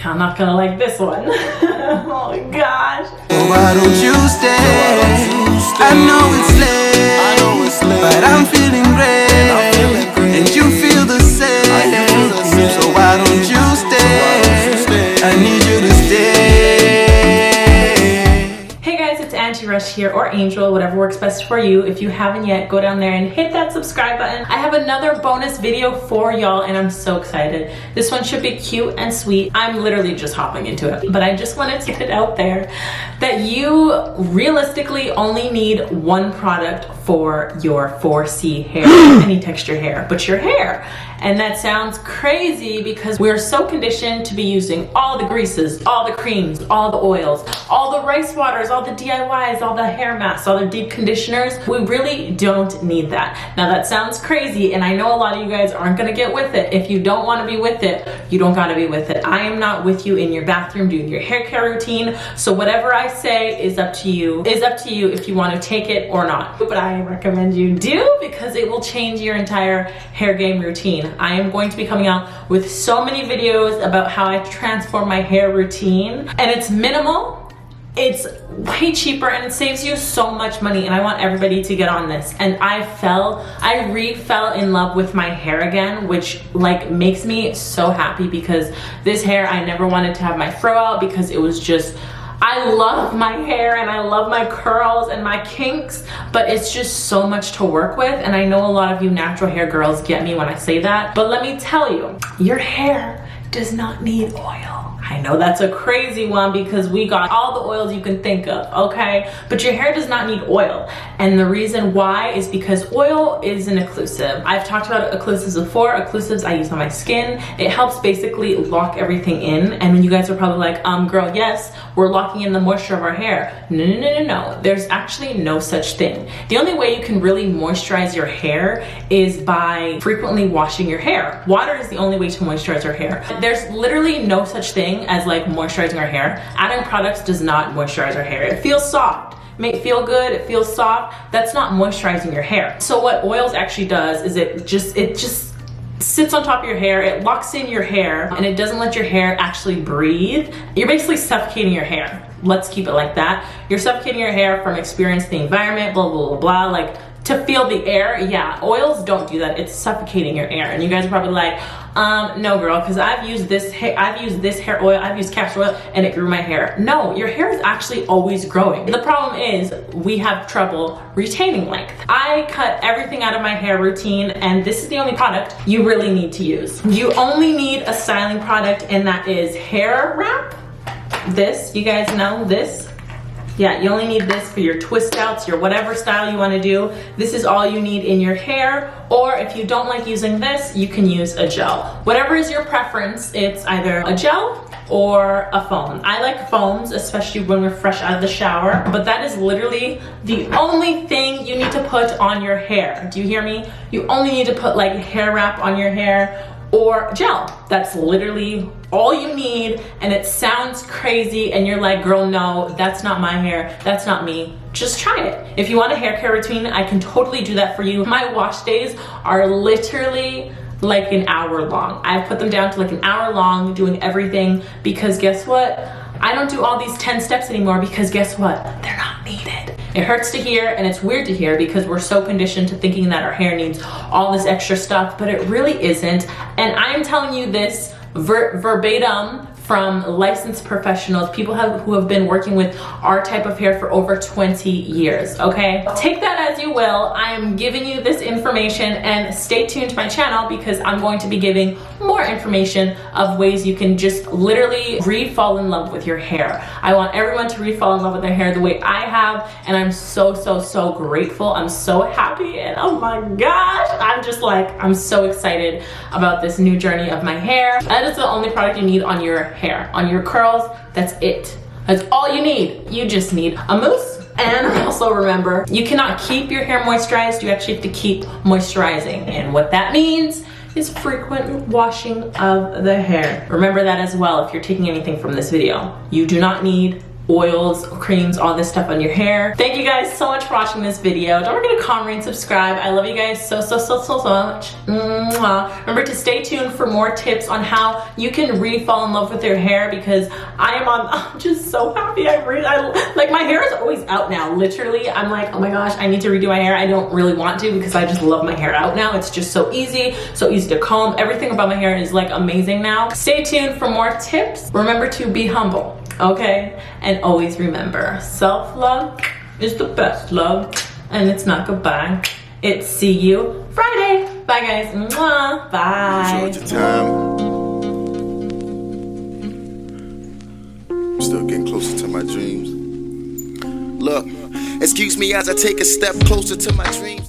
Y'all not gonna like this one. Oh my gosh. Why don't you stay? I know it's late, but I'm feeling great, and you feel the same. So why don't you stay? I need you to stay. Rush here, or Angel, whatever works best for you. If you haven't yet, go down there and hit that subscribe button. I have another bonus video for y'all and I'm so excited. This one should be cute and sweet. I'm literally just hopping into it, but I just wanted to get it out there that you realistically only need one product for your 4C hair, any texture hair, but your hair. And that sounds crazy because we're so conditioned to be using all the greases, all the creams, all the oils, all the rice waters, all the DIYs, all the hair masks, all the deep conditioners. We really don't need that. Now that sounds crazy, and I know a lot of you guys aren't gonna get with it. If you don't wanna be with it, you don't gotta be with it. I am not with you in your bathroom doing your hair care routine, so whatever I say is up to you. Is up to you if you wanna take it or not. But I recommend you do, because it will change your entire hair game routine. I am going to be coming out with so many videos about how I transform my hair routine, and it's minimal, it's way cheaper, and it saves you so much money, and I want everybody to get on this. And I re-fell in love with my hair again, which like makes me so happy, because this hair, I never wanted to have my fro out because it was just, I love my hair and I love my curls and my kinks, but it's just so much to work with. And I know a lot of you natural hair girls get me when I say that, but let me tell you, your hair does not need oil. I know that's a crazy one because we got all the oils you can think of, okay? But your hair does not need oil. And the reason why is because oil is an occlusive. I've talked about occlusives before. Occlusives I use on my skin. It helps basically lock everything in. And you guys are probably like, girl, yes, we're locking in the moisture of our hair. No. There's actually no such thing. The only way you can really moisturize your hair is by frequently washing your hair. Water is the only way to moisturize your hair. There's literally no such thing as like moisturizing our hair. Adding products does not moisturize our hair. It feels soft. It may feel good, it feels soft. That's not moisturizing your hair. So what oils actually does is it just sits on top of your hair, it locks in your hair, and it doesn't let your hair actually breathe. You're basically suffocating your hair. Let's keep it like that. You're suffocating your hair from experiencing the environment, blah, blah, blah, blah, like to feel the air. Yeah, oils don't do that. It's suffocating your air. And you guys are probably like, no girl, because I've used this hair oil, I've used castor oil, and it grew my hair. No, your hair is actually always growing. The problem is we have trouble retaining length. I cut everything out of my hair routine, and this is the only product you really need to use. You only need a styling product, and that is hair wrap. This, you guys know this. Yeah, you only need this for your twist outs, your whatever style you want to do. This is all you need in your hair, or if you don't like using this, you can use a gel. Whatever is your preference, it's either a gel or a foam. I like foams, especially when we're fresh out of the shower, but that is literally the only thing you need to put on your hair. Do you hear me? You only need to put like hair wrap on your hair or gel. That's literally all you need, and it sounds crazy and you're like, girl, no, that's not my hair, that's not me. Just try it. If you want a hair care routine, I can totally do that for you. My wash days are literally like an hour long. I've put them down to like an hour long doing everything, because guess what? I don't do all these 10 steps anymore, because guess what? They're not needed. It hurts to hear, and it's weird to hear, because we're so conditioned to thinking that our hair needs all this extra stuff, but it really isn't. And I'm telling you this verbatim from licensed professionals, people who have been working with our type of hair for over 20 years, okay? Take that as you will. I am giving you this information, and stay tuned to my channel, because I'm going to be giving more information of ways you can just literally re-fall in love with your hair. I want everyone to re-fall in love with their hair the way I have, and I'm so grateful. I'm so happy, and oh my gosh, I'm just like, I'm so excited about this new journey of my hair. That is the only product you need on your hair. On your curls, that's it. That's all you need. You just need a mousse. And also remember, you cannot keep your hair moisturized, you actually have to keep moisturizing. And what that means is frequent washing of the hair. Remember that as well if you're taking anything from this video. You do not need oils, creams, all this stuff on your hair. Thank you guys so much for watching this video. Don't forget to comment, rate, and subscribe. I love you guys so much. Mwah. Remember to stay tuned for more tips on how you can re-fall in love with your hair, because I'm just so happy. Like, my hair is always out now. Literally, I'm like, oh my gosh, I need to redo my hair. I don't really want to because I just love my hair out now. It's just so easy to comb. Everything about my hair is like amazing now. Stay tuned for more tips. Remember to be humble, okay? And always remember, self-love is the best love, and it's not goodbye. It's see you Friday. Bye guys. Mwah. Bye. Enjoyed your time. I'm still getting closer to my dreams. Look, excuse me as I take a step closer to my dreams.